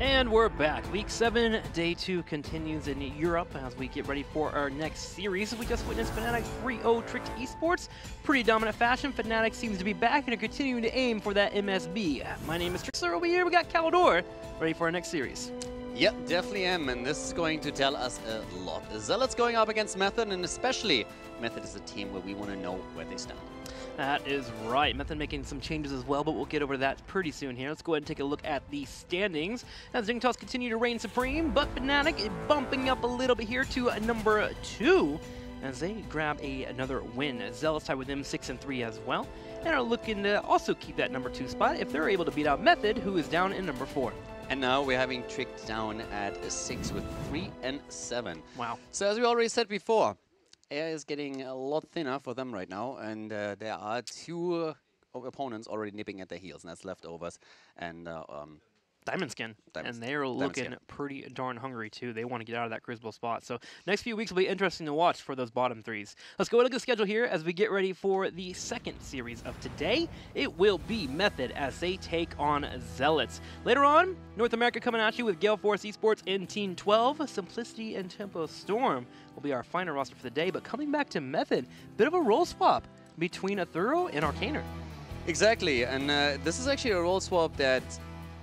And we're back. Week 7, Day 2 continues in Europe as we get ready for our next series. We just witnessed Fnatic 3-0 Tricked Esports. Pretty dominant fashion. Fnatic seems to be back and are continuing to aim for that MSB. My name is Trixler. Over here we got Calidor ready for our next series. Yep, definitely am, and this is going to tell us a lot. Zealots going up against Method, and especially Method is a team where we want to know where they stand. That is right. Method making some changes as well, but we'll get over to that pretty soon here. Let's go ahead and take a look at the standings. As Zingtos continue to reign supreme, but Fnatic bumping up a little bit here to number 2 as they grab another win. Zealots tied with them 6-3 as well, and are looking to also keep that number 2 spot if they're able to beat out Method, who is down in number 4. And now we're having Tricked down at 6 with 3-7. Wow. So as we already said before, air is getting a lot thinner for them right now, and there are 2 opponents already nipping at their heels, and that's Leftovers and Diamond Skin, and they're looking pretty darn hungry too. They want to get out of that Crucible spot. So next few weeks will be interesting to watch for those bottom 3s. Let's go look at the schedule here as we get ready for the second series of today. It will be Method as they take on Zealots. Later on, North America coming at you with Gale Force Esports in Team 12. Simplicity and Tempo Storm will be our final roster for the day. But coming back to Method, bit of a role swap between Athuro and Arcaner. Exactly, and this is actually a role swap that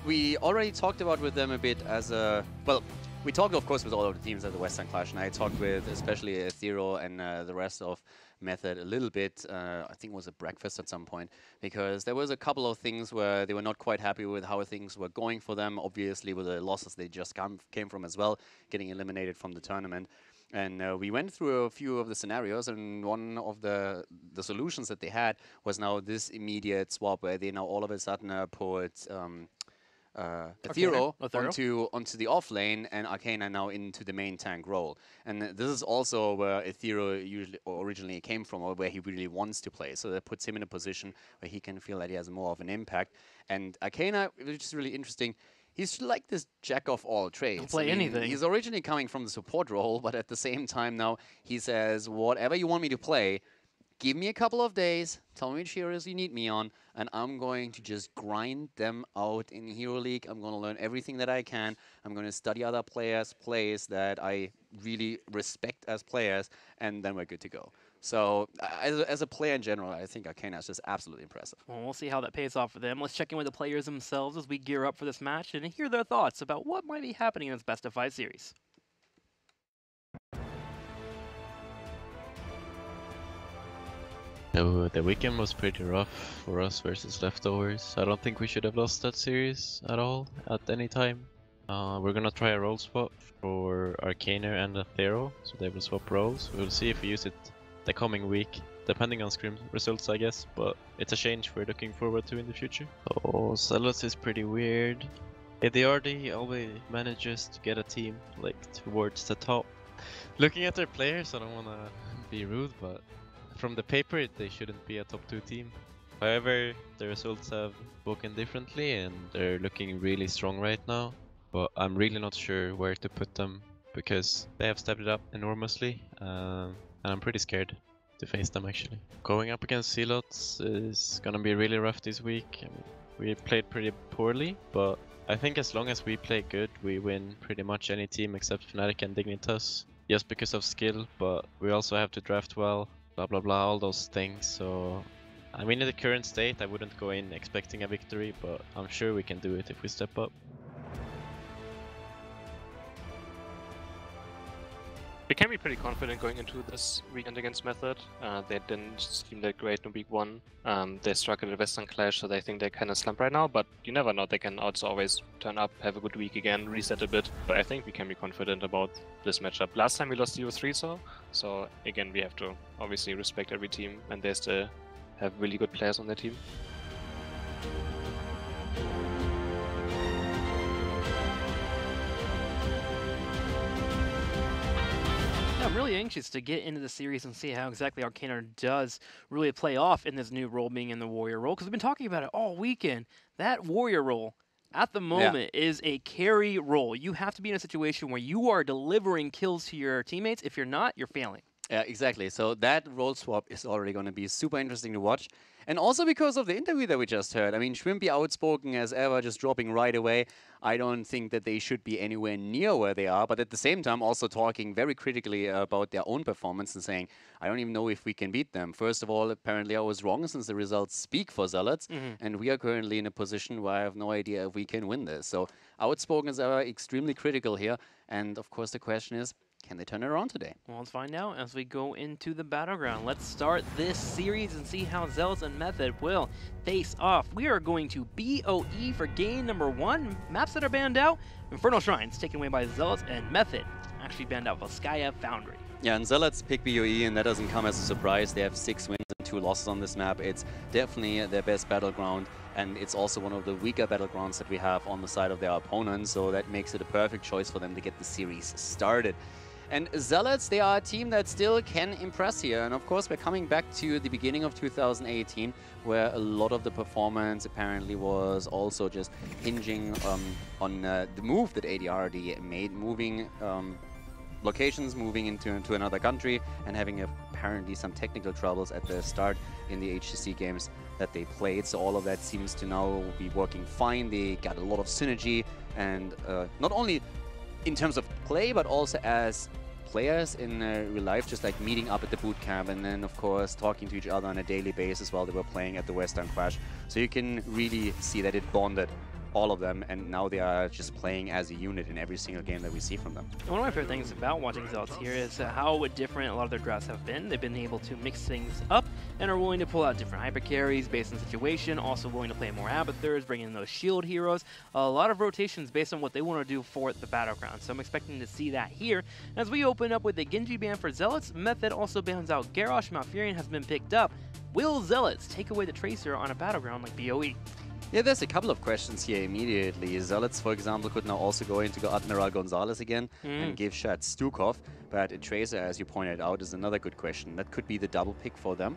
we already talked about with them a bit as a, well, we talked of course with all of the teams at the Western Clash, and I talked with especially Athero and the rest of Method a little bit, I think it was a breakfast at some point, because there was a couple of things where they were not quite happy with how things were going for them, obviously with the losses they just came from as well, getting eliminated from the tournament. And we went through a few of the scenarios, and one of the solutions that they had was now this immediate swap where they now all of a sudden put Athero onto the off lane and Arcana now into the main tank role. And this is also where Athero originally came from, or where he really wants to play. So that puts him in a position where he can feel that he has more of an impact. And Arcana, which is really interesting, he's like this jack of all trades. He'll play anything. He's originally coming from the support role, but at the same time now he says, whatever you want me to play, give me a couple of days, tell me which heroes you need me on, and I'm going to just grind them out in Hero League. I'm going to learn everything that I can. I'm going to study other players' plays that I really respect as players, and then we're good to go. So as a player in general, I think Arcana is just absolutely impressive. Well, we'll see how that pays off for them. Let's check in with the players themselves as we gear up for this match and hear their thoughts about what might be happening in this best-of-5 series. So the weekend was pretty rough for us versus Leftovers. I don't think we should have lost that series at all, at any time. We're gonna try a role swap for Arcaner and Athero, so they will swap roles. We'll see if we use it the coming week, depending on scrim results, I guess, but it's a change we're looking forward to in the future. Oh, Zealots is pretty weird. ADRD always manages to get a team like towards the top. Looking at their players, I don't wanna be rude, but from the paper, they shouldn't be a top 2 team. However, the results have spoken differently and they're looking really strong right now. But I'm really not sure where to put them because they have stepped it up enormously, and I'm pretty scared to face them actually. Going up against Zealots is gonna be really rough this week. I mean, we played pretty poorly, but I think as long as we play good, we win pretty much any team except Fnatic and Dignitas. Just because of skill, but we also have to draft well. Blah blah blah, all those things. So I mean, in the current state I wouldn't go in expecting a victory, but I'm sure we can do it if we step up. We can be pretty confident going into this weekend against Method. They didn't seem that great in week 1. They struggled at Western Clash, so they think they kind of slump right now, but you never know. They can also always turn up, have a good week again, reset a bit. But I think we can be confident about this matchup. Last time we lost 0-3, so again, we have to obviously respect every team, and they still have really good players on their team. Yeah, I'm really anxious to get into the series and see how exactly Arcaner does really play off in this new role, being in the Warrior role, because we've been talking about it all weekend. That Warrior role at the moment is a carry role. You have to be in a situation where you are delivering kills to your teammates. If you're not, you're failing. Yeah, exactly. So that role swap is already going to be super interesting to watch. And also because of the interview that we just heard. I mean, Shrimpy outspoken as ever, just dropping right away. I don't think that they should be anywhere near where they are, but at the same time also talking very critically about their own performance and saying, I don't even know if we can beat them. First of all, apparently I was wrong since the results speak for Zealots, and we are currently in a position where I have no idea if we can win this. So outspoken as ever, extremely critical here. And of course the question is, can they turn it around today? Well, let's find out as we go into the battleground. Let's start this series and see how Zealots and Method will face off. We are going to BOE for game number 1. Maps that are banned out. Infernal Shrines taken away by Zealots, and Method actually banned out Volskaya Foundry. Yeah, and Zealots pick BOE, and that doesn't come as a surprise. They have 6 wins and 2 losses on this map. It's definitely their best battleground, and it's also one of the weaker battlegrounds that we have on the side of their opponents, so that makes it a perfect choice for them to get the series started. And Zealots, they are a team that still can impress here. And of course, we're coming back to the beginning of 2018, where a lot of the performance apparently was also just hinging on the move that ADRD made, moving locations, moving into another country, and having apparently some technical troubles at the start in the HGC games that they played. So all of that seems to now be working fine. They got a lot of synergy, and not only in terms of play, but also as players in real life, just like meeting up at the boot camp and then of course talking to each other on a daily basis while they were playing at the Western Clash. So you can really see that it bonded all of them, and now they are just playing as a unit in every single game that we see from them. One of my favorite things about watching Zealots here is how different a lot of their drafts have been. They've been able to mix things up and are willing to pull out different hyper carries based on the situation, also willing to play more Abathurs, bring in those shield heroes. A lot of rotations based on what they want to do for the battleground. So I'm expecting to see that here. As we open up with the Genji ban for Zealots, Method also bans out Garrosh. Malfurion has been picked up. Will Zealots take away the Tracer on a battleground like BOE? Yeah, there's a couple of questions here immediately. Zealots, for example, could now also go into Admiral Gonzalez again and give Shad Stukov, but a Tracer, as you pointed out, is another good question. That could be the double pick for them.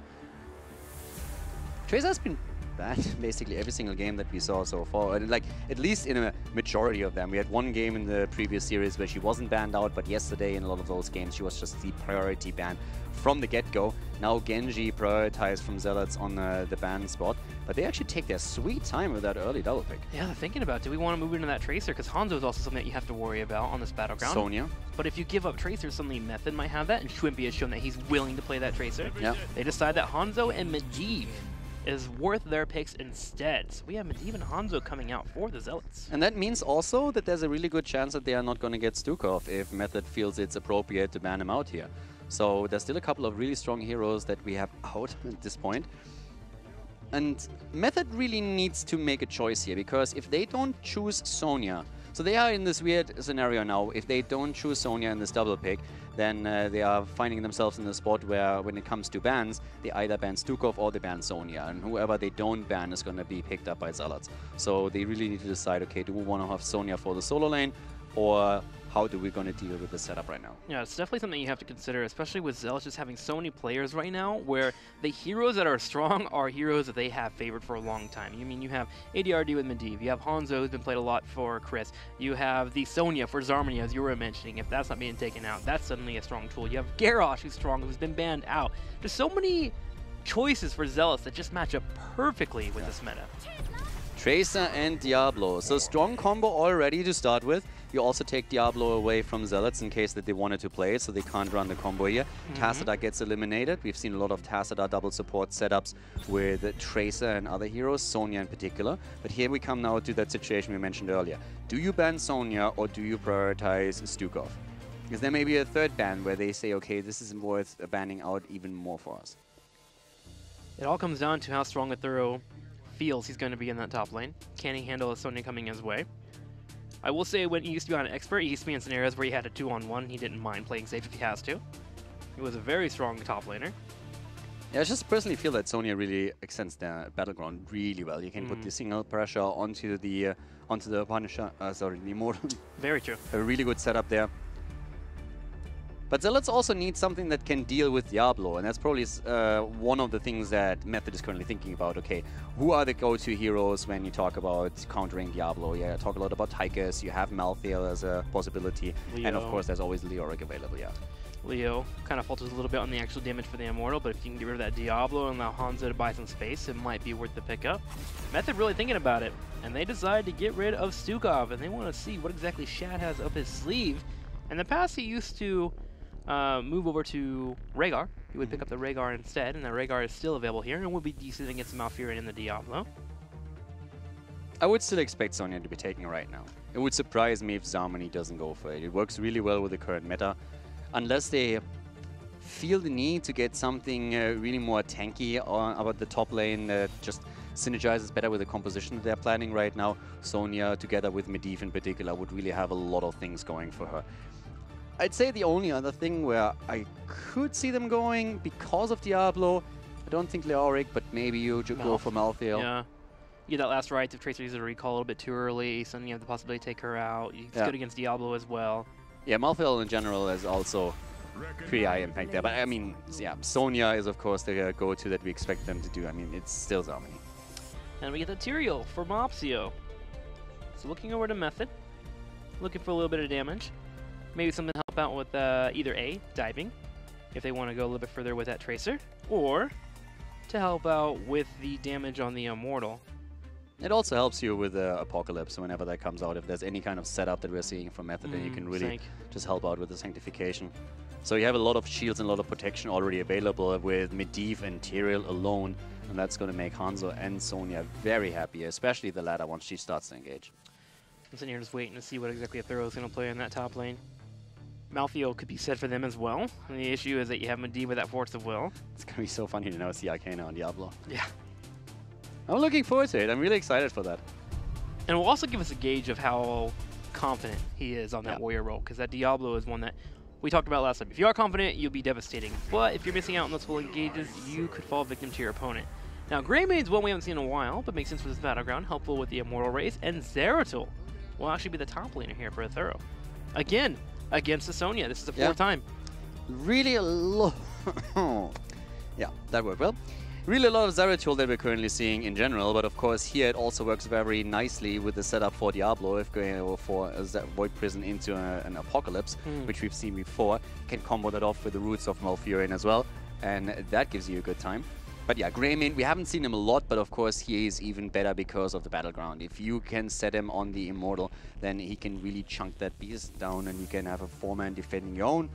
Tracer has been bad basically every single game that we saw so far, and like at least in a majority of them. We had one game in the previous series where she wasn't banned out, but yesterday in a lot of those games she was just the priority ban from the get-go. Now Genji prioritized from Zealots on the ban spot, but they actually take their sweet time with that early double pick. Yeah, they're thinking about, do we want to move into that Tracer? Because Hanzo is also something that you have to worry about on this battleground. Sonya. But if you give up Tracer, suddenly Method might have that, and Shwimpy has shown that he's willing to play that Tracer. Yeah. They decide that Hanzo and Medivh is worth their picks instead. So we have Medivh and Hanzo coming out for the Zealots. And that means also that there's a really good chance that they are not going to get Stukov if Method feels it's appropriate to ban him out here. So there's still a couple of really strong heroes that we have out at this point. And Method really needs to make a choice here, because if they don't choose Sonya, so they are in this weird scenario now. If they don't choose Sonya in this double pick, then they are finding themselves in a spot where, when it comes to bans, they either ban Stukov or they ban Sonya, and whoever they don't ban is going to be picked up by Zealots. So they really need to decide, okay, do we want to have Sonya for the solo lane, or how do we going to deal with the setup right now? Yeah, it's definitely something you have to consider, especially with Zealots just having so many players right now, where the heroes that are strong are heroes that they have favored for a long time. You mean, you have ADRD with Medivh, you have Hanzo, who's been played a lot for Chris, you have the Sonya for Zarmany, as you were mentioning. If that's not being taken out, that's suddenly a strong tool. You have Garrosh, who's strong, who's been banned out. There's so many choices for Zealots that just match up perfectly with this meta. Tracer and Diablo. So strong combo already to start with. You also take Diablo away from Zealots in case that they wanted to play it, so they can't run the combo here. Tassadar gets eliminated. We've seen a lot of Tassadar double support setups with Tracer and other heroes, Sonya in particular. But here we come now to that situation we mentioned earlier. Do you ban Sonya or do you prioritize Stukov? Because there may be a third ban where they say, okay, this isn't worth banning out even more for us. It all comes down to how strong a Thorough feels he's going to be in that top lane. Can he handle a Sonya coming his way? I will say, when he used to be on an expert, he used to be in scenarios where he had a 2-on-1. He didn't mind playing safe if he has to. He was a very strong top laner. Yeah, I just personally feel that Sonya really extends the battleground really well. You can put the single pressure onto the Punisher, the Immortal. Very true. A really good setup there. But Zealots also need something that can deal with Diablo, and that's probably one of the things that Method is currently thinking about. Okay, who are the go-to heroes when you talk about countering Diablo? Yeah, talk a lot about Tychus, you have Malthael as a possibility, Leo. and of course there's always Leoric available, yeah. Leo kind of falters a little bit on the actual damage for the Immortal, but if you can get rid of that Diablo and allow Hanzo to buy some space, it might be worth the pickup. Method really thinking about it, and they decide to get rid of Stukov, and they want to see what exactly Shad has up his sleeve. In the past, he used to move over to Rhaegar. He would pick up the Rhaegar instead, and that Rhaegar is still available here, and would be decent against Malfurion and the Diablo. I would still expect Sonya to be taken right now. It would surprise me if Zarmany doesn't go for it. It works really well with the current meta. Unless they feel the need to get something really more tanky about the top lane that just synergizes better with the composition they're planning right now, Sonya, together with Medivh in particular, would really have a lot of things going for her. I'd say the only other thing where I could see them going because of Diablo, I don't think Leoric, but maybe you should go for Malthael. Yeah. You get that last right if Tracer uses a recall a little bit too early, so then you have the possibility to take her out. It's good against Diablo as well. Yeah, Malthael in general is also pretty high impact there. But I mean, yeah, Sonya is of course the go-to that we expect them to do. I mean, it's still Zarmany. And we get the Tyrael for Mopsio. So looking over to Method, looking for a little bit of damage. Maybe something to help out with either A, diving, if they want to go a little bit further with that Tracer, or to help out with the damage on the Immortal. It also helps you with Apocalypse whenever that comes out. If there's any kind of setup that we're seeing from Method, then you can really just help out with the Sanctification. So you have a lot of shields and a lot of protection already available with Medivh and Tyrael alone, and that's going to make Hanzo and Sonya very happy, especially the latter once she starts to engage. I'm sitting here just waiting to see what exactly a Thorough is going to play in that top lane. Malthael could be said for them as well. And the issue is that you have Medivh with that Force of Will. It's going to be so funny to now see Arcana on Diablo. Yeah. I'm looking forward to it. I'm really excited for that. And it will also give us a gauge of how confident he is on that warrior role, because that Diablo is one that we talked about last time. If you are confident, you'll be devastating. But if you're missing out on those full engages, you could fall victim to your opponent. Now, Greymane's one we haven't seen in a while, but makes sense for this battleground, helpful with the Immortal race, and Zeratul will actually be the top laner here for a Thorough. Again, against the Sonya. This is the fourth time. Really a lot. Yeah, that worked well. Really a lot of Zeratul that we're currently seeing in general, but of course here it also works very nicely with the setup for Diablo. If going for a Void Prison into an Apocalypse, which we've seen before, can combo that off with the roots of Malfurion as well, and that gives you a good time. But yeah, Greymane, we haven't seen him a lot, but of course he is even better because of the battleground. If you can set him on the Immortal, then he can really chunk that beast down, and you can have a 4-man defending your own,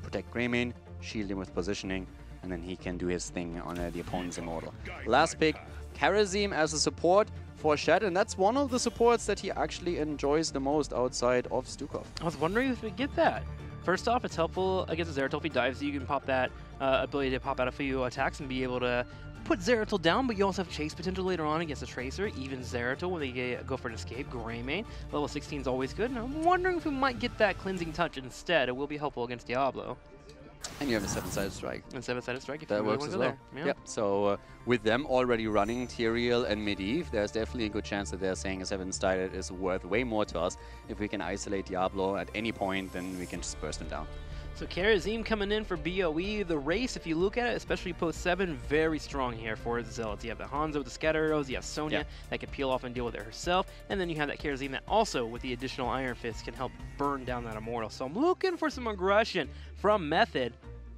protect Greymane, shield him with positioning, and then he can do his thing on the opponent's Immortal. Last pick, Kharazim as a support for Shad, and that's one of the supports that he actually enjoys the most outside of Stukov. I was wondering if we get that. First off, it's helpful against Zeratul if he dives. You can pop that ability to pop out a few attacks and be able to put Zeratul down, but you also have chase potential later on against a Tracer, even Zeratul when they go for an escape. Greymane, level 16 is always good, and I'm wondering if we might get that cleansing touch instead. It will be helpful against Diablo. And you have a 7-sided strike. And 7-sided strike if that you really works want as to well. go there. Yep. So with them already running Tyrael and Medivh, there's definitely a good chance that they're saying a 7-sided is worth way more to us. If we can isolate Diablo at any point, then we can just burst him down. So Kharazim coming in for BOE. The race, if you look at it, especially post 7, very strong here for the Zealots. You have the Hanzo with the Scatter Arrows, you have Sonya that can peel off and deal with it herself, and then you have that Kharazim that also, with the additional Iron Fist, can help burn down that Immortal. So I'm looking for some aggression from Method.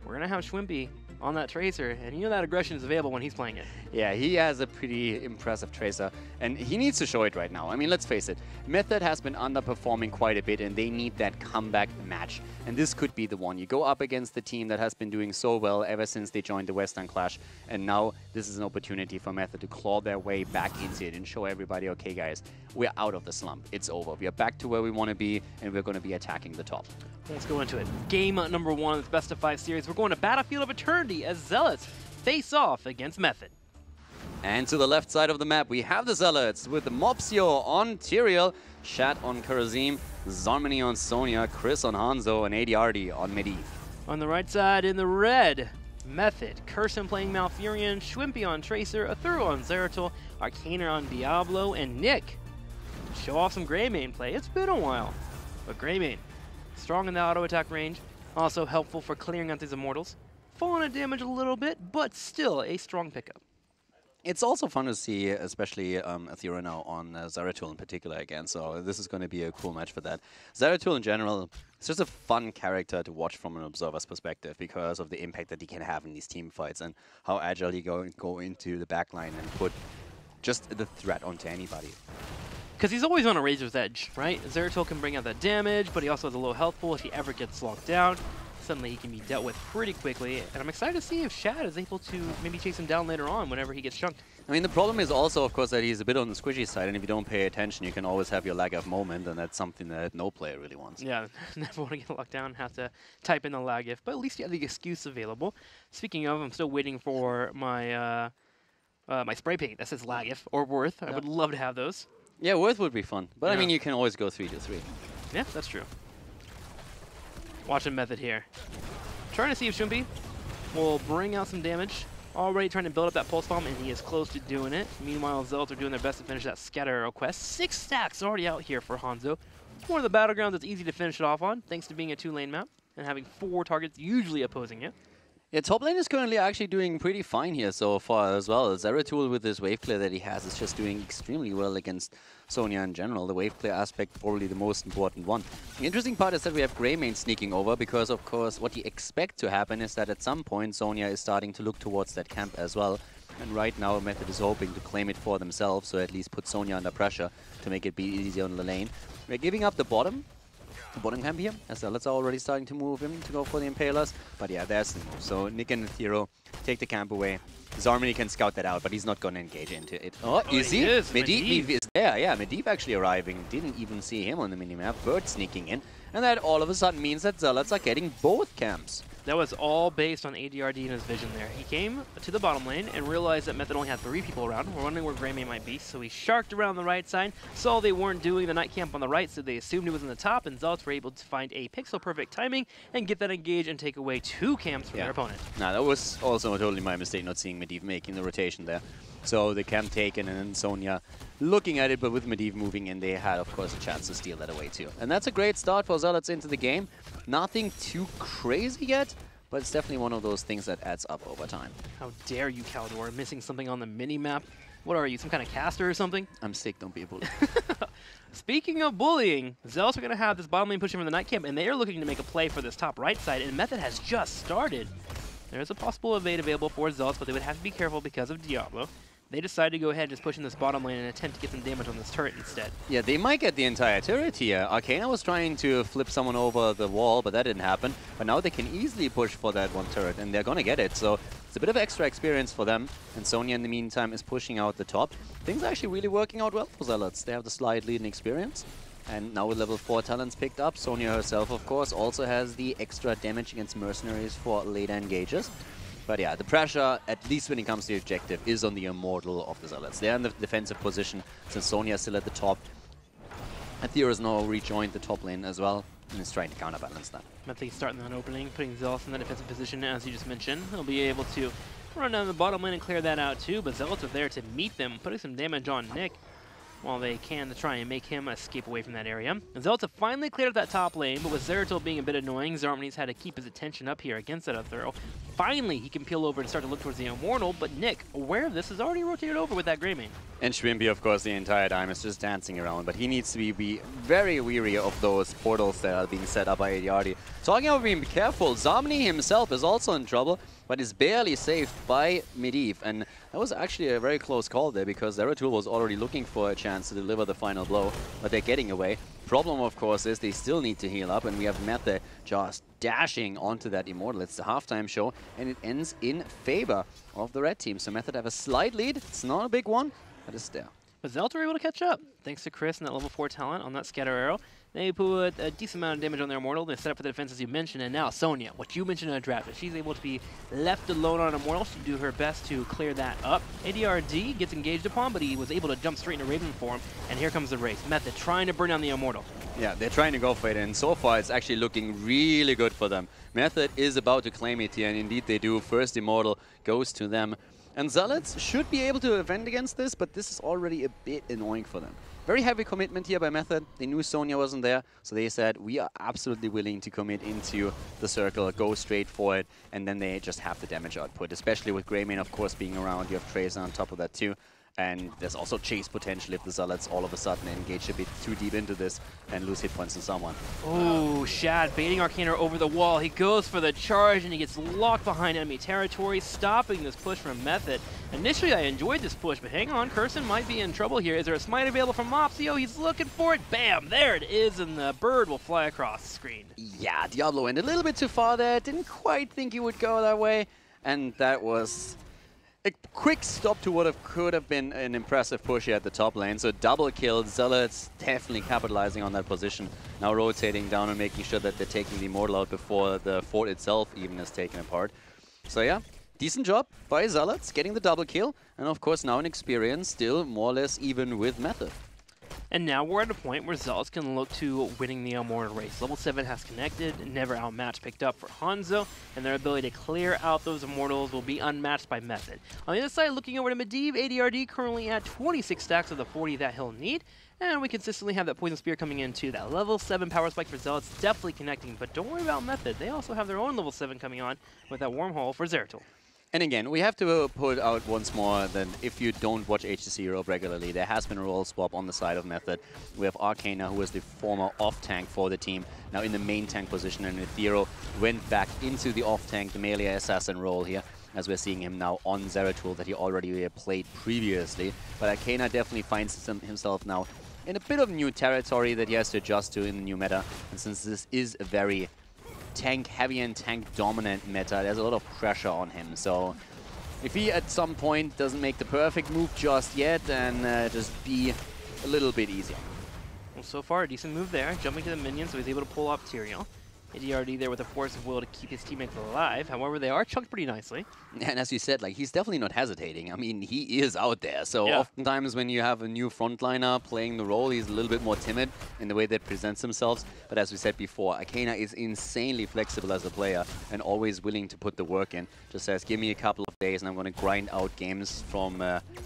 We're going to have Schwimpy on that Tracer, and you know that aggression is available when he's playing it. Yeah, he has a pretty impressive Tracer, and he needs to show it right now. I mean, let's face it, Method has been underperforming quite a bit, and they need that comeback match. And this could be the one. You go up against the team that has been doing so well ever since they joined the Western Clash, and now this is an opportunity for Method to claw their way back into it and show everybody, okay guys, we're out of the slump. It's over. We are back to where we want to be, and we're going to be attacking the top. Let's go into it. Game number 1 of this best of 5 series. We're going to Battlefield of Eternity as Zealots face off against Method. And to the left side of the map, we have the Zealots with Mopsio on Tyrael, Shad on Kharazim, Zarmany on Sonya, Chris on Hanzo, and ADRD on Medivh. On the right side in the red, Method, Curson playing Malfurion, Schwimpy on Tracer, Athuro on Zeratul, Arcana on Diablo, and Nick. Show off some Greymane play. It's been a while, but Greymane strong in the auto attack range, Also helpful for clearing out these Immortals. Falling at damage a little bit, but still a strong pickup. It's also fun to see, especially Aethera now on Zeratul in particular again, so this is going to be a cool match for that. Zeratul in general, it's just a fun character to watch from an observer's perspective because of the impact that he can have in these team fights and how agile he go into the backline and put just the threat onto anybody. Because he's always on a razor's edge, right? Zeratul can bring out that damage, but he also has a low health pool if he ever gets locked down. Suddenly he can be dealt with pretty quickly, and I'm excited to see if Shad is able to maybe chase him down later on whenever he gets chunked. I mean, the problem is also, of course, that he's a bit on the squishy side, and if you don't pay attention, you can always have your lag-F moment, and that's something that no player really wants. Yeah, never want to get locked down, have to type in the lag-If, but at least you have the excuse available. Speaking of, I'm still waiting for my my spray paint that says lag-If or Worth. I would love to have those. Yeah, Worth would be fun, but yeah. I mean, you can always go 3-3. Yeah, that's true. Watching Method here. Trying to see if Shumpi will bring out some damage. Already trying to build up that pulse bomb, and he is close to doing it. Meanwhile, Zealots are doing their best to finish that scatter arrow quest. 6 stacks already out here for Hanzo. One of the battlegrounds that's easy to finish it off on, thanks to being a 2-lane map and having 4 targets usually opposing it. Yeah, top lane is currently actually doing pretty fine here so far as well. Zeratul with this wave clear that he has is just doing extremely well against Sonya in general. The wave clear aspect probably the most important one. The interesting part is that we have Greymane sneaking over because, of course, what you expect to happen is that at some point Sonya is starting to look towards that camp as well. And right now Method is hoping to claim it for themselves, so at least put Sonya under pressure to make it be easier on the lane. We're giving up the bottom camp here, as Zealots are already starting to move him to go for the Impalers. But yeah, there's the move. So Nick and Aethera take the camp away. Zarmany can scout that out, but he's not going to engage into it. Oh, is he? Medivh is there. Yeah, Medivh actually arriving. Didn't even see him on the minimap. Bird sneaking in. And that all of a sudden means that Zealots are getting both camps. That was all based on ADRD and his vision there. He came to the bottom lane and realized that Method only had 3 people around. We're wondering where Greymane might be, so he sharked around the right side, saw they weren't doing the night camp on the right, so they assumed he was in the top, and Zealots were able to find a pixel-perfect timing and get that engage and take away 2 camps from their opponent. Nah, that was also totally my mistake not seeing Medivh making the rotation there. So the camp taken, and then Sonya looking at it, but with Medivh moving in, they had, of course, a chance to steal that away too. And that's a great start for Zealots into the game. Nothing too crazy yet, but it's definitely one of those things that adds up over time. How dare you, Caldor, missing something on the mini-map? What are you, some kind of caster or something? I'm sick, don't be a bully. Speaking of bullying, Zealots are going to have this bottom lane pushing from the night camp, and they are looking to make a play for this top right side, and Method has just started. There's a possible evade available for Zealots, but they would have to be careful because of Diablo. They decided to go ahead and just push in this bottom lane and attempt to get some damage on this turret instead. Yeah, they might get the entire turret here. Arcana was trying to flip someone over the wall, but that didn't happen. But now they can easily push for that one turret, and they're gonna get it. So it's a bit of extra experience for them. And Sonya, in the meantime, is pushing out the top. Things are actually really working out well for Zealots. They have the slight lead in experience. And now with level 4 talents picked up, Sonya herself, of course, also has the extra damage against mercenaries for later engages. But yeah, the pressure, at least when it comes to the objective, is on the Immortal of the Zealots. They're in the defensive position since Sonya is still at the top. Aethera has now rejoined the top lane as well and is trying to counterbalance that. Method starting that opening, putting Zealots in the defensive position, as you just mentioned. He'll be able to run down the bottom lane and clear that out too, but Zealots are there to meet them, putting some damage on Nick while they can to try and make him escape away from that area. And Zealots have finally cleared up that top lane, but with Zeratul being a bit annoying, Zarmany's had to keep his attention up here against that Aethera. Finally, he can peel over and start to look towards the Immortal, but Nick, aware of this, has already rotated over with that Greymane. And Shrimpy, of course, the entire time is just dancing around, but he needs to be very wary of those portals that are being set up by ADRD. Talking about being careful, Zarmany himself is also in trouble, but is barely saved by Medivh. And that was actually a very close call there, because Zeratul was already looking for a chance to deliver the final blow, but they're getting away. Problem, of course, is they still need to heal up, and we have Method just dashing onto that Immortal. It's the halftime show, and it ends in favor of the red team. So Method have a slight lead. It's not a big one, but it's there. But Zealots were able to catch up, thanks to Chris and that level 4 talent on that scatter arrow. They put a decent amount of damage on their Immortal. They set up for the defense, as you mentioned, and now Sonya, what you mentioned in the draft, if she's able to be left alone on Immortal, she'll do her best to clear that up. ADRD gets engaged upon, but he was able to jump straight into Raven form, and here comes the race. Method trying to burn down the Immortal. Yeah, they're trying to go for it, and so far it's actually looking really good for them. Method is about to claim it here, and indeed they do. First Immortal goes to them. And Zealots should be able to defend against this, but this is already a bit annoying for them. Very heavy commitment here by Method. They knew Sonya wasn't there, so they said, we are absolutely willing to commit into the circle, go straight for it, and then they just have the damage output, especially with Greymane, of course, being around. You have Tracer on top of that too. And there's also chase potential if the Zealots all of a sudden engage a bit too deep into this and lose hit points to someone. Oh, Shad baiting Arcana over the wall. He goes for the charge and he gets locked behind enemy territory, stopping this push from Method. Initially, I enjoyed this push, but hang on, Curson might be in trouble here. Is there a smite available from Mopsio? He's looking for it. Bam! There it is, and the bird will fly across the screen. Yeah, Diablo went a little bit too far there. Didn't quite think he would go that way. And that was a quick stop to what could have been an impressive push here at the top lane. So double kill, Zealots definitely capitalizing on that position. Now rotating down and making sure that they're taking the Immortal out before the fort itself even is taken apart. So yeah, decent job by Zealots, getting the double kill. And of course now an experience still more or less even with Method. And now we're at a point where Zealots can look to winning the Immortal race. Level 7 has connected, never outmatched picked up for Hanzo, and their ability to clear out those Immortals will be unmatched by Method. On the other side, looking over to Medivh, ADRD currently at 26 stacks of the 40 that he'll need, and we consistently have that Poison Spear coming in too. That level 7 power spike for Zealots definitely connecting, but don't worry about Method. They also have their own level 7 coming on with that Wormhole for Zeratul. And again, we have to put out once more that if you don't watch HGC Europe regularly, there has been a role swap on the side of Method. We have Arcana, who was the former off-tank for the team, now in the main tank position, and Ethereal went back into the off-tank, the melee assassin role here, as we're seeing him now on Zeratul that he already played previously. But Arcana definitely finds himself now in a bit of new territory that he has to adjust to in the new meta. And since this is a very tank heavy and tank dominant meta, there's a lot of pressure on him. So if he at some point doesn't make the perfect move just yet, and just be a little bit easier. Well, so far a decent move there, jumping to the minions, so he's able to pull off Tyrael. ADRD there with a force of will to keep his teammates alive. However, they are chunked pretty nicely. And as you said, like, he's definitely not hesitating. I mean, he is out there. So yeah, oftentimes when you have a new frontliner playing the role, he's a little bit more timid in the way they presents themselves. But as we said before, Arcana is insanely flexible as a player and always willing to put the work in. Just says, give me a couple of days and I'm going to grind out games from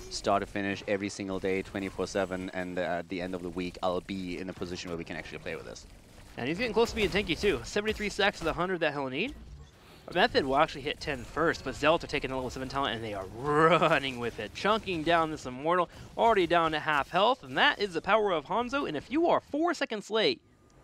start to finish every single day, 24/7. And at the end of the week, I'll be in a position where we can actually play with this. And he's getting close to being tanky too. 73 stacks of the 100 that he'll need. Method will actually hit 10 first, but Zealots are taking the level 7 talent and they are running with it. Chunking down this Immortal, already down to half health, and that is the power of Hanzo. And if you are 4 seconds late,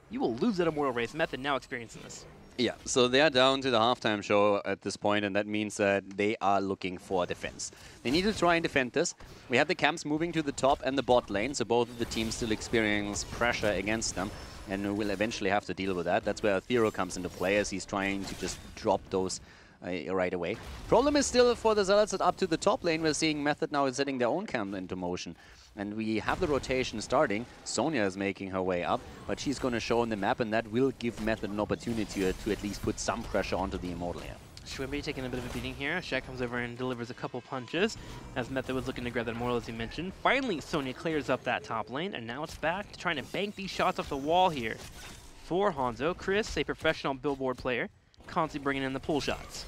you will lose that Immortal race. Method now experiencing this. Yeah, so they are down to the halftime show at this point, and that means that they are looking for defense. They need to try and defend this. We have the camps moving to the top and the bot lane, so both of the teams still experience pressure against them. And we'll eventually have to deal with that. That's where Ethereal comes into play, as he's trying to just drop those right away. Problem is still for the Zealots that up to the top lane, we're seeing Method now is setting their own camp into motion. And we have the rotation starting. Sonya is making her way up, but she's going to show on the map, and that will give Method an opportunity to at least put some pressure onto the Immortal here. Schwimby taking a bit of a beating here. Shaq comes over and delivers a couple punches, as Method was looking to grab that Immortal, as he mentioned. Finally, Sonya clears up that top lane, and now it's back to trying to bank these shots off the wall here. For Hanzo, Chris, a professional billboard player, constantly bringing in the pull shots.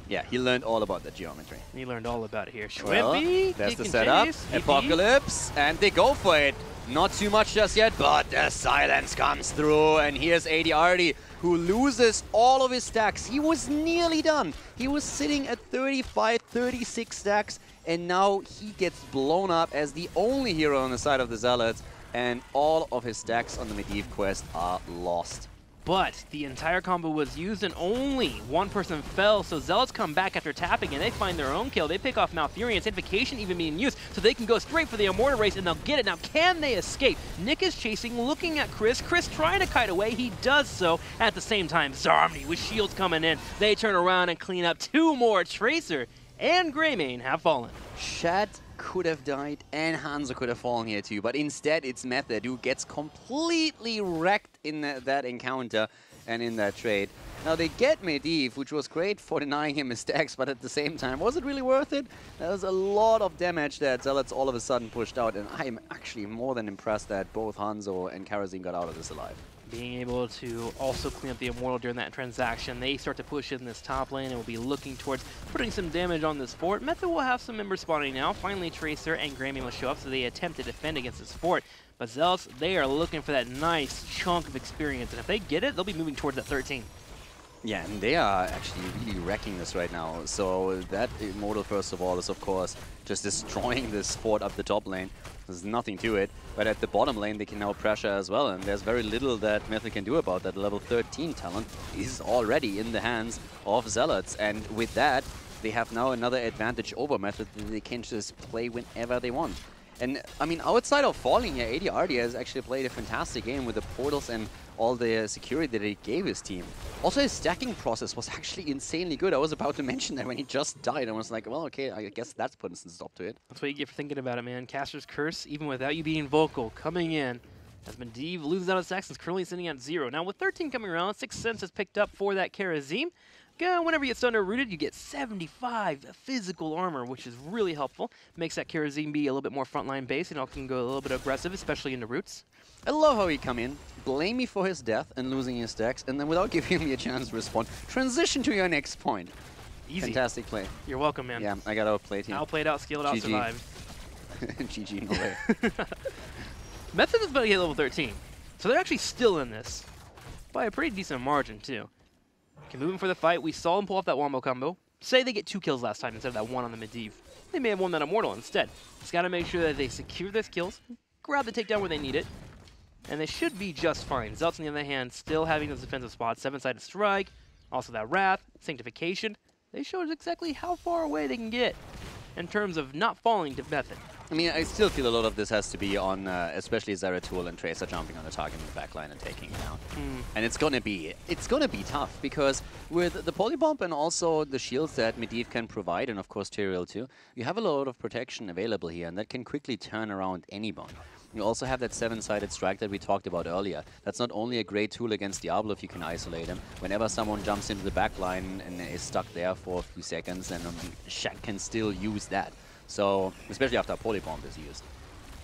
Yeah, he learned all about the geometry. He learned all about it here. Schwimby, well, there's the setup. Apocalypse, and they go for it. Not too much just yet, but the silence comes through, and here's ADRD, who loses all of his stacks. He was nearly done. He was sitting at 35, 36 stacks, and now he gets blown up as the only hero on the side of the Zealots, and all of his stacks on the Medivh quest are lost. But the entire combo was used and only one person fell, so Zealots come back after tapping and they find their own kill. They pick off Malfurion, Sanctification even being used, so they can go straight for the Immortal race and they'll get it. Now, can they escape? Nick is chasing, looking at Chris. Chris trying to kite away. He does so. At the same time, Zarmni with shields coming in. They turn around and clean up 2 more. Tracer and Greymane have fallen. Shad could have died and Hanzo could have fallen here too, but instead it's Method who gets completely wrecked in that encounter and in that trade. Now they get Medivh, which was great for denying him his stacks, but at the same time, was it really worth it? There was a lot of damage that Zealots all of a sudden pushed out, and I am actually more than impressed that both Hanzo and Karazin got out of this alive. being able to also clean up the Immortal during that transaction. They start to push in this top lane and will be looking towards putting some damage on this fort. Method will have some members spawning now. Finally, Tracer and Grammy will show up, so they attempt to defend against this fort. But Zealots, they are looking for that nice chunk of experience, and if they get it, they'll be moving towards that 13. Yeah, and they are actually really wrecking this right now. So that Immortal, first of all, is of course just destroying this fort up the top lane. There's nothing to it. But at the bottom lane, they can now pressure as well. And there's very little that Method can do about that. Level 13 talent is already in the hands of Zealots. And with that, they have now another advantage over Method that they can just play whenever they want. And, I mean, outside of falling here, ADRD has actually played a fantastic game with the portals and all the security that he gave his team. Also, his stacking process was actually insanely good. I was about to mention that when he just died. I was like, well, okay, I guess that's putting some stop to it. That's what you get for thinking about it, man. Caster's Curse, even without you being vocal, coming in. As Medivh loses out of stacks, is currently sitting at 0. Now, with 13 coming around, 6 cents is picked up for that Karazim. Whenever you get Thunder Rooted, you get 75 physical armor, which is really helpful. Makes that Karazim be a little bit more frontline based, and all can go a little bit aggressive, especially into roots. I love how he come in, blame me for his death and losing his stacks, and then without giving me a chance to respond, transition to your next point. Easy. Fantastic play. You're welcome, man. Yeah, I got outplayed here. Outplayed, outskilled, outsurvived. GG, no way. Method is about to get level 13, so they're actually still in this by a pretty decent margin, too. Can move in for the fight. We saw him pull off that wombo combo. Say they get 2 kills last time instead of that 1 on the Medivh. They may have won that Immortal instead. Just got to make sure that they secure their kills, grab the takedown where they need it, and they should be just fine. Zealots, on the other hand, still having those defensive spots. 7-sided strike, also that Wrath, Sanctification. They showed us exactly how far away they can get in terms of not falling to Method. I mean, I still feel a lot of this has to be on, especially Zeratul and Tracer jumping on the target in the backline and taking it down. And it's gonna be tough because with the polybomb and also the shields that Medivh can provide, and of course Tyrael too, you have a lot of protection available here, and that can quickly turn around anyone. You also have that 7-sided strike that we talked about earlier. That's not only a great tool against Diablo if you can isolate him. Whenever someone jumps into the backline and is stuck there for a few seconds, then Shaq can still use that. So, especially after a polybomb is used.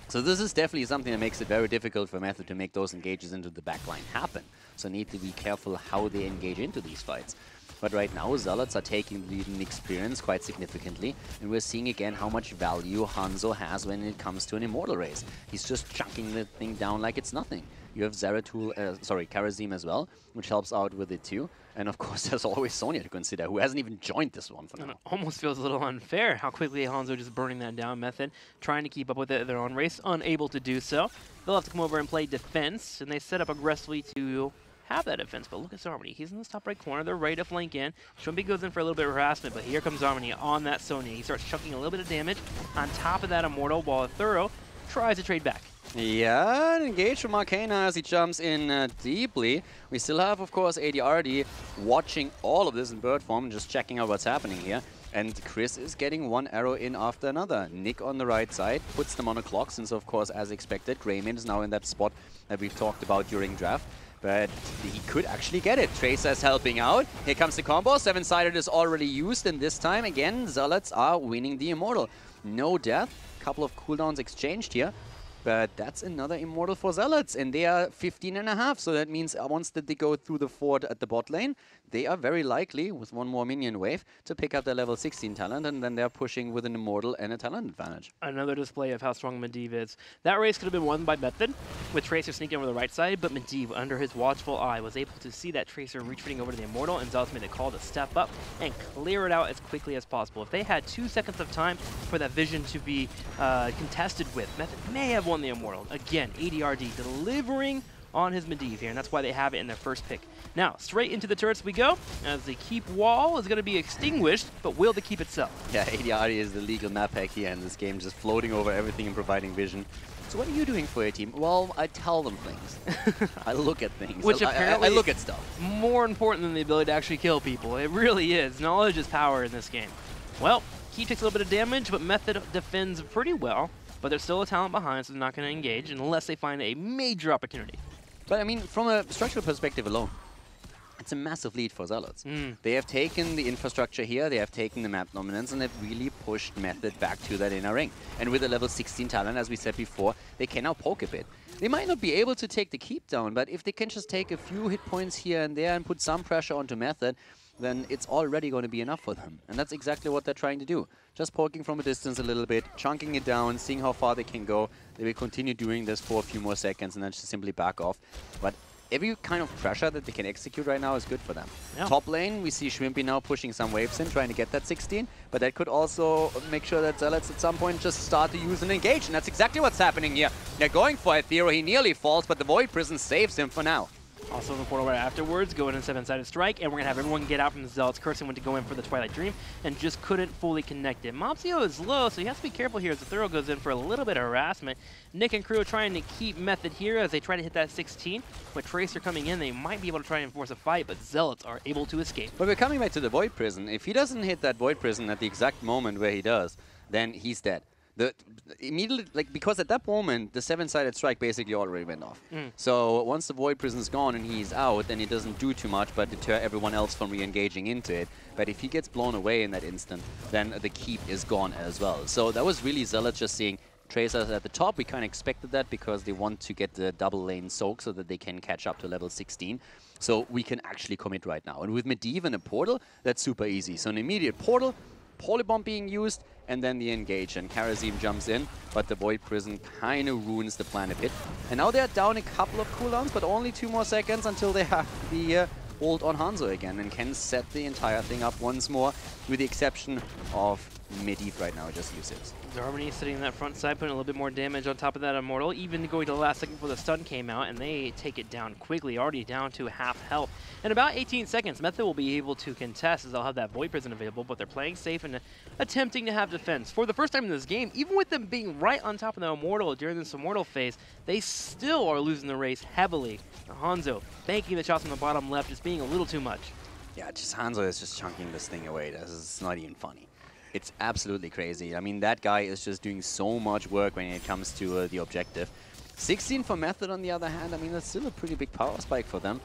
So this is definitely something that makes it very difficult for Method to make those engages into the backline happen. So need to be careful how they engage into these fights. But right now, Zealots are taking the lead in experience quite significantly, and we're seeing again how much value Hanzo has when it comes to an Immortal race. He's just chunking the thing down like it's nothing. You have Karazim as well, which helps out with it too. And of course, there's always Sonya to consider, who hasn't even joined this one for now. It almost feels a little unfair how quickly Hanzo just burning that down. Method trying to keep up with their own race, unable to do so. They'll have to come over and play defense, and they set up aggressively to have that defense. But look at Zarmony. He's in this top right corner. They're ready to flank in. Shumbi goes in for a little bit of harassment, but here comes Zarmony on that Sonya. He starts chucking a little bit of damage on top of that Immortal, while Thorough tries to trade back. Yeah, engage from Arcana as he jumps in deeply. We still have, of course, ADRD watching all of this in bird form and just checking out what's happening here. And Chris is getting one arrow in after another. Nick on the right side puts them on a clock since, of course, as expected, Greyman is now in that spot that we've talked about during draft. But he could actually get it. Tracer's helping out. Here comes the combo. 7-sided is already used, and this time, again, Zealots are winning the Immortal. No death. Couple of cooldowns exchanged here. But that's another Immortal for Zealots, and they are 15.5, so that means once that they go through the fort at the bot lane, they are very likely, with one more minion wave, to pick up their level 16 talent, and then they're pushing with an Immortal and a talent advantage. Another display of how strong Medivh is. That race could have been won by Method, with Tracer sneaking over the right side, but Medivh, under his watchful eye, was able to see that Tracer retreating over to the Immortal, and Zealots made a call to step up and clear it out as quickly as possible. If they had 2 seconds of time for that vision to be contested with, Method may have won the Immortal. Again, ADRD delivering on his Medivh here, and that's why they have it in their first pick. Now, straight into the turrets we go, as the keep wall is going to be extinguished, but will the keep itself? Yeah, ADRD is the legal map hack here in this game, just floating over everything and providing vision. So what are you doing for your team? Well, I tell them things. I look at things. Which apparently I look at stuff. More important than the ability to actually kill people. It really is. Knowledge is power in this game. Well, Keep takes a little bit of damage, but Method defends pretty well. But there's still a talent behind, so they're not going to engage unless they find a major opportunity. But I mean, from a structural perspective alone, it's a massive lead for Zealots. They have taken the infrastructure here, they have taken the map dominance, and they've really pushed Method back to that inner ring. And with a level 16 talent, as we said before, they can now poke a bit. They might not be able to take the keep down, but if they can just take a few hit points here and there and put some pressure onto Method, then it's already going to be enough for them. And that's exactly what they're trying to do. Just poking from a distance a little bit, chunking it down, seeing how far they can go. They will continue doing this for a few more seconds and then just simply back off. But every kind of pressure that they can execute right now is good for them. Yeah. Top lane, we see Shrimpy now pushing some waves in, trying to get that 16. But that could also make sure that Zealots at some point just start to use and engage. And that's exactly what's happening here. They're going for Ethereal. He nearly falls, but the Void Prison saves him for now. Also in the portal right afterwards, going in 7-sided strike, and we're going to have everyone get out from the Zealots. Curson went to go in for the Twilight Dream and just couldn't fully connect it. Mopsio is low, so he has to be careful here as the Thorough goes in for a little bit of harassment. Nick and crew are trying to keep Method here as they try to hit that 16. With Tracer coming in, they might be able to try and force a fight, but Zealots are able to escape. But we're coming back to the Void Prison. If he doesn't hit that Void Prison at the exact moment where he does, then he's dead. Immediately, like, because at that moment, the 7-sided strike basically already went off. So once the Void Prison's gone and he's out, then it doesn't do too much but deter everyone else from re-engaging into it. But if he gets blown away in that instant, then the keep is gone as well. So that was really Zealots just seeing Tracers at the top. We kind of expected that because they want to get the double lane soak so that they can catch up to level 16. So we can actually commit right now. And with Medivh and a portal, that's super easy. So an immediate portal, Polybomb being used, and then the engage, and Karazim jumps in, but the Void Prison kind of ruins the plan a bit. And now they're down a couple of cooldowns, but only 2 more seconds until they have the ult on Hanzo again, and can set the entire thing up once more, with the exception of Medivh right now, just uses. Harmony sitting in that front side, putting a little bit more damage on top of that Immortal, even going to the last second before the stun came out, and they take it down quickly, already down to half health. In about 18 seconds, Method will be able to contest as they'll have that Void Prison available, but they're playing safe and attempting to have defense. For the first time in this game, even with them being right on top of the Immortal during this Immortal phase, they still are losing the race heavily. Hanzo banking the shots from the bottom left, just being a little too much. Yeah, just Hanzo is just chunking this thing away. This is not even funny. It's absolutely crazy. I mean, that guy is just doing so much work when it comes to the objective. 16 for Method, on the other hand, I mean, that's still a pretty big power spike for them.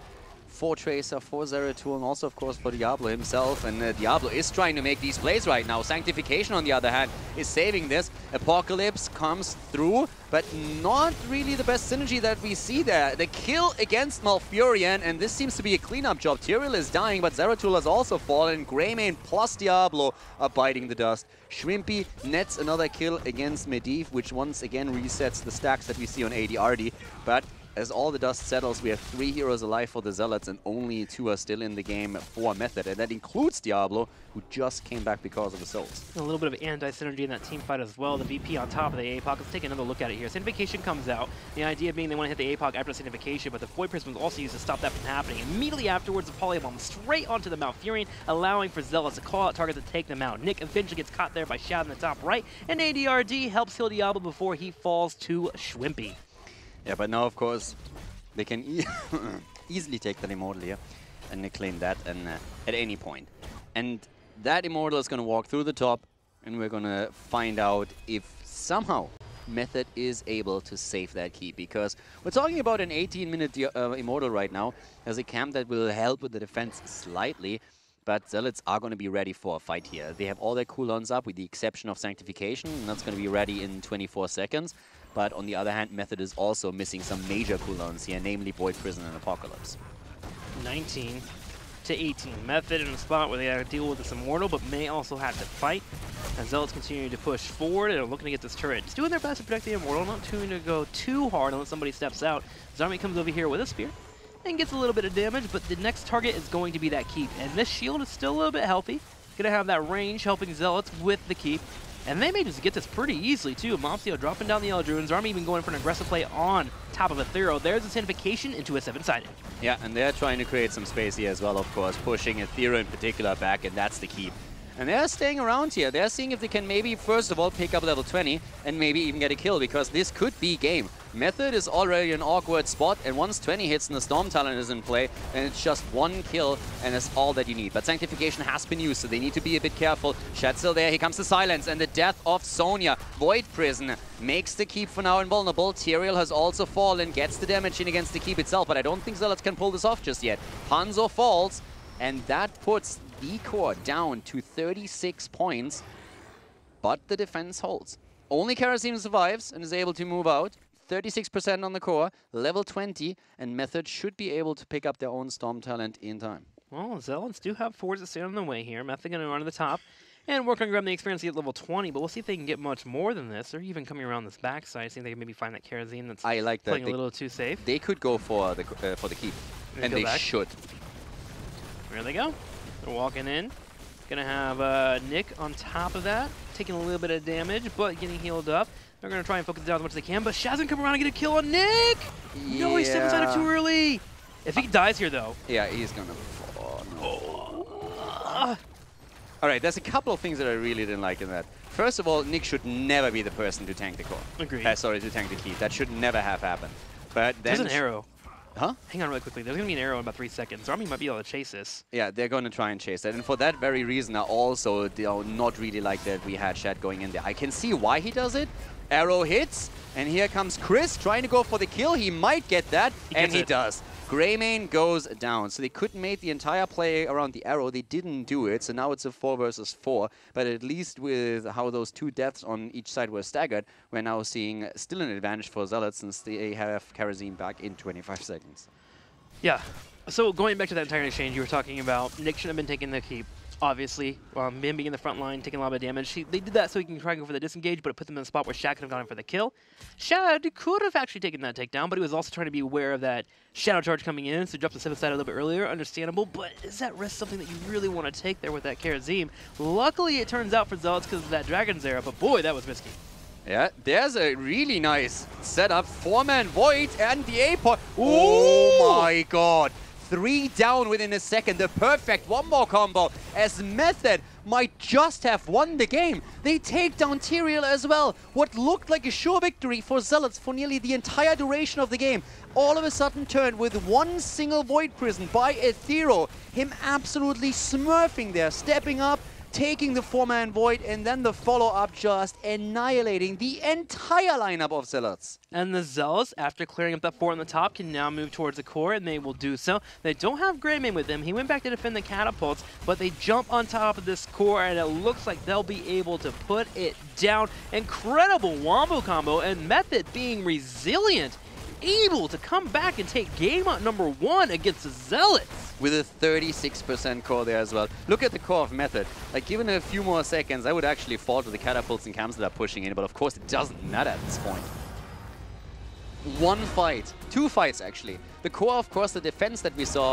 For Tracer, for Zeratul, and also, of course, for Diablo himself. And Diablo is trying to make these plays right now. Sanctification, on the other hand, is saving this. Apocalypse comes through, but not really the best synergy that we see there. The kill against Malfurion, and this seems to be a cleanup job. Tyrael is dying, but Zeratul has also fallen. Greymane plus Diablo are biting the dust. Shrimpy nets another kill against Medivh, which once again resets the stacks that we see on ADRD. But as all the dust settles, we have 3 heroes alive for the Zealots and only 2 are still in the game for Method. And that includes Diablo, who just came back because of the souls. A little bit of anti-synergy in that team fight as well. The VP on top of the APOC. Let's take another look at it here. Sanctification comes out. The idea being they want to hit the APOC after Sanctification, but the Void Prism was also used to stop that from happening. Immediately afterwards, the Polybomb straight onto the Malfurion, allowing for Zealots to call out targets to take them out. Nick eventually gets caught there by Shad in the top right, and ADRD helps heal Diablo before he falls to Shwimpy. Yeah, but now, of course, they can easily take that Immortal here and claim that and at any point. And that Immortal is going to walk through the top, and we're going to find out if somehow Method is able to save that keep. Because we're talking about an 18-minute Immortal right now as a camp that will help with the defense slightly. But Zealots are going to be ready for a fight here. They have all their cooldowns up with the exception of Sanctification, and that's going to be ready in 24 seconds. But on the other hand, Method is also missing some major cooldowns here, namely Void Prison and Apocalypse. 19 to 18. Method in a spot where they have to deal with this Immortal, but may also have to fight. And Zealots continue to push forward and are looking to get this turret. Just doing their best to protect the Immortal, not trying to go too hard unless somebody steps out. Zarmi comes over here with a spear and gets a little bit of damage, but the next target is going to be that keep. And this shield is still a little bit healthy. Going to have that range helping Zealots with the keep. And they may just get this pretty easily, too. Mopsio dropping down the Eldruins. Zarmi even going for an aggressive play on top of a Thero. There's a Sanctification into a 7-sided. Yeah, and they're trying to create some space here as well, of course, pushing a Thero in particular back, and that's the keep. And they're staying around here. They're seeing if they can maybe, first of all, pick up level 20 and maybe even get a kill, because this could be game. Method is already an awkward spot, and once 20 hits and the Storm Talon is in play, then it's just 1 kill, and that's all that you need. But Sanctification has been used, so they need to be a bit careful. Shad's still there. Here comes the Silence, and the death of Sonya. Void Prison makes the keep for now invulnerable. Tyrael has also fallen, gets the damage in against the keep itself, but I don't think Zealots can pull this off just yet. Hanzo falls, and that puts the core down to 36 points, but the defense holds. Only Karazim survives and is able to move out. 36% on the core, level 20, and Method should be able to pick up their own Storm talent in time. Well, Zealots do have fours that stand on the way here. Method going to run to the top and work on grabbing the experience to get level 20, but we'll see if they can get much more than this, or even coming around this backside, see if they can maybe find that Karazim that's playing a little too safe. They could go for the keep, and they should. There they go. They're walking in. Gonna have Nick on top of that, taking a little bit of damage, but getting healed up. They're gonna try and focus down as much as they can, but Shaz can come around and get a kill on Nick! Yeah. No, he stepped inside it too early! If he dies here, though. Yeah, he's gonna fall. No. Alright, there's a couple of things that I really didn't like in that. First of all, Nick should never be the person to tank the core. Agreed. Sorry, to tank the keep. That should never have happened. But then... There's an arrow. Huh? Hang on really quickly. There's going to be an arrow in about 3 seconds. Army might be able to chase this. Yeah, they're going to try and chase that. And for that very reason, I also not really like that we had Shad going in there. I can see why he does it. Arrow hits, and here comes Chris trying to go for the kill. He might get that, and he does. Greymane goes down. So they couldn't make the entire play around the arrow. They didn't do it. So now it's a 4 versus 4. But at least with how those 2 deaths on each side were staggered, we're now seeing still an advantage for Zealots since they have Karazim back in 25 seconds. Yeah. So going back to that entire exchange you were talking about, Nick shouldn't have been taking the keep. Obviously, him being in the front line, taking a lot of damage. They did that so he can try and go for the disengage, but it put them in a spot where Shad could have gone in for the kill. Shad could have actually taken that takedown, but he was also trying to be aware of that shadow charge coming in, so he dropped the 7th side a little bit earlier. Understandable, but is that risk something that you really want to take there with that Karazim? Luckily, it turns out for Zealots because of that Dragon's Era, but boy, that was risky. Yeah, there's a really nice setup. 4-man Void and the A-point. Oh my god. 3 down within a second. The perfect one-more combo as Method might just have won the game. They take down Tyrael as well. What looked like a sure victory for Zealots for nearly the entire duration of the game all of a sudden turned with one single Void Prison by Ethereal. Him absolutely smurfing there, stepping up, taking the 4-man Void, and then the follow-up just annihilating the entire lineup of Zealots. And the Zealots, after clearing up that 4 on the top, can now move towards the core, and they will do so. They don't have Greymane with them. He went back to defend the catapults, but they jump on top of this core, and it looks like they'll be able to put it down. Incredible wombo combo, and Method being resilient, able to come back and take game number 1 against the Zealots. With a 36% core there as well. Look at the core of Method. Like, given a few more seconds, I would actually fall to the catapults and cams that are pushing in, but of course it doesn't matter at this point. 1 fight. 2 fights, actually. The core, of course, the defense that we saw